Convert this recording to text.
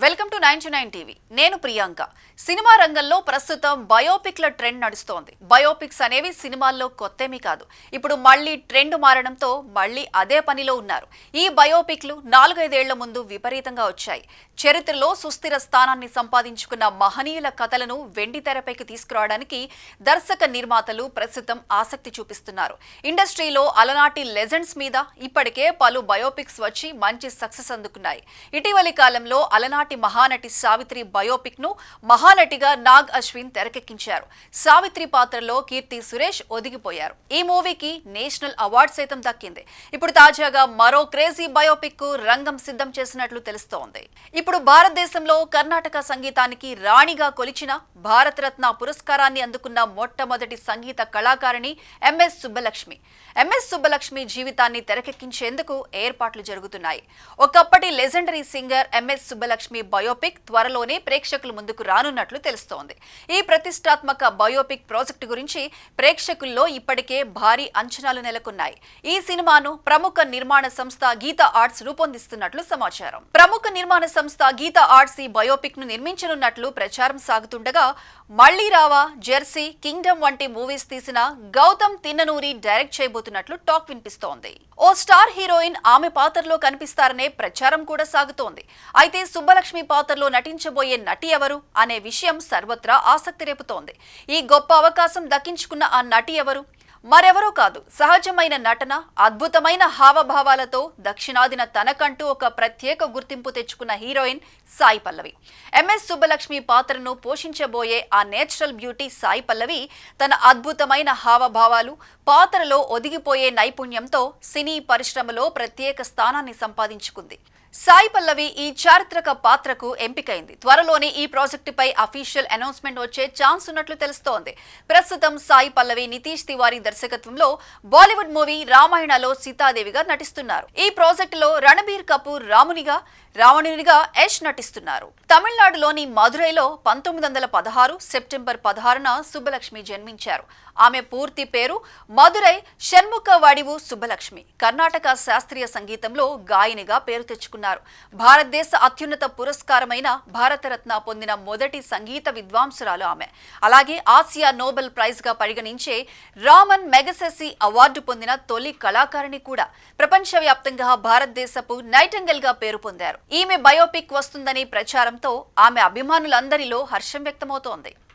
Welcome to 99 TV. నేను Priyanka. Cinema రంగంలో ప్రస్తుతం బయోపిక్ల ట్రెండ్ నడుస్తోంది. బయోపిక్స్ అనేవి సినిమాల్లో కొత్తేమీ కాదు. ఇప్పుడు మళ్ళీ ట్రెండ్ మారడంతో మళ్ళీ అదే పనిలో ఉన్నారు. ఈ బయోపిక్లు 4-5 ఏళ్ల ముందు విపరీతంగా వచ్చాయి. చరిత్రలో సుస్థిర స్థానాన్ని సంపాదించుకున్న మహనీయుల కథలను వెండి తెరపైకి తీసుకురావడానికి దర్శక నిర్మాతలు ప్రస్తుతం ఆసక్తి చూపిస్తున్నారు. ఇండస్ట్రీలో అలనాటి లెజెండ్స్ మీద ఇప్పటికే పలు బయోపిక్స్ వచ్చి మంచి సక్సెస్ అందుకున్నాయి. ఇటీవలి కాలంలో అలనాటి మహానటి సావిత్రి బయోపిక్ ను మహానటిగా నాగ్ అశ్విన్ తెరకెక్కించారు. సావిత్రి పాత్రలో కీర్తి సురేష్ ఒదిగిపోయారు. ఈ మూవీకి నేషనల్ అవార్డు సైతం దక్కింది. ఇప్పుడు తాజాగా మరో క్రేజీ బయోపిక్ కు రంగం సిద్ధం చేసినట్లు తెలుస్తోంది. ఇప్పుడు భారతదేశంలో కర్ణాటక సంగీతానికి రాణిగా కొలిచిన భారతరత్న పురస్కారాన్ని అందుకున్న మొట్టమొదటి సంగీత కళాకారిణి ఎంఎస్ సుబ్బలక్ష్మి. ఎంఎస్ సుబ్బలక్ష్మి జీవితాన్ని తెరకెక్కించేందుకు ఏర్పాట్లు జరుగుతున్నాయి. ఒకప్పటి legendary singer MS Subbulakshmi biopic త్వరలోనే ప్రేక్షకుల ముందుకు రానున్నట్లు తెలుస్తోంది. ఈ ప్రతిష్టాత్మక బయోపిక్ ప్రాజెక్టు గురించి ప్రేక్షకుల్లో ఇప్పటికే భారీ అంచనాలు నెలకొన్నాయి. ఈ సినిమాను ప్రముఖ నిర్మాణ సంస్థ గీత ఆర్ట్స్ రూపొందిస్తున్నట్లు సమాచారం. ప్రముఖ నిర్మాణ సంస్థ గీత ఆర్ట్స్ ఈ బయోపిక్ ను నిర్మించనున్నట్లు ప్రచారం సాగుతుండగా, మళ్లీ రావా, జెర్సీ, కింగ్డమ్ వంటి మూవీస్ తీసిన గౌతమ్ తిన్ననూరి డైరెక్ట్ చేయబోతున్నట్లు టాక్ వినిపిస్తోంది. ఓ స్టార్ హీరోయిన్ ఆమె పాత్రలో కనిపిస్తారనే ప్రచారం కూడా సాగుతోంది. అయితే సుబ్బలక్ష్మి పాత్రలో నటించబోయే నటి ఎవరు అనే విషయం సర్వత్రా ఆసక్తి రేపుతోంది. ఈ గొప్ప అవకాశం దక్కించుకున్న ఆ నటి ఎవరు? మరెవరూ కాదు, సహజమైన నటన, అద్భుతమైన హావభావాలతో దక్షిణాదిన తనకంటూ ఒక ప్రత్యేక గుర్తింపు తెచ్చుకున్న హీరోయిన్ సాయి పల్లవి. ఎంఎస్ సుబ్బలక్ష్మి పాత్రను పోషించబోయే ఆ నేచురల్ బ్యూటీ సాయి పల్లవి తన అద్భుతమైన హావభావాలు, పాత్రలో ఒదిగిపోయే నైపుణ్యంతో సినీ పరిశ్రమలో ప్రత్యేక స్థానాన్ని సంపాదించుకుంది. సాయి పల్లవి ఈ చారిత్రక పాత్రకు ఎంపికైంది. త్వరలోనే ఈ ప్రాజెక్టుపై అఫీషియల్ అనౌన్స్మెంట్ వచ్చే ఛాన్స్ ఉన్నట్లు తెలుస్తోంది. ప్రస్తుతం సాయి పల్లవి నితీష్ తివారీ దర్శకత్వంలో బాలీవుడ్ మూవీ రామాయణలో సీతాదేవిగా నటిస్తున్నారు. ఈ ప్రాజెక్టులో రణబీర్ కపూర్ రావణునిగా యష్ నటిస్తున్నారు. తమిళనాడులోని మదురైలో 1916 సెప్టెంబర్ 16న సుబ్బలక్ష్మి జన్మించారు. ఆమె పూర్తి పేరు మదురై షణ్ముఖ వడివు సుబ్బలక్ష్మి. కర్ణాటక శాస్త్రీయ సంగీతంలో గాయనిగా పేరు తెచ్చుకున్నారు. భారతదేశ అత్యున్నత పురస్కారమైన భారతరత్న పొందిన మొదటి సంగీత విద్వాంసురాలు ఆమె. అలాగే ఆసియా నోబెల్ ప్రైజ్ గా పరిగణించే రామన్ మెగసెసి అవార్డు పొందిన తొలి కళాకారిణి కూడా. ప్రపంచవ్యాప్తంగా భారతదేశపు నైటింగేల్ గా పేరు పొందారు. ఈమె బయోపిక్ వస్తుందని ప్రచారంతో ఆమె అభిమానులందరిలో హర్షం వ్యక్తమవుతోంది.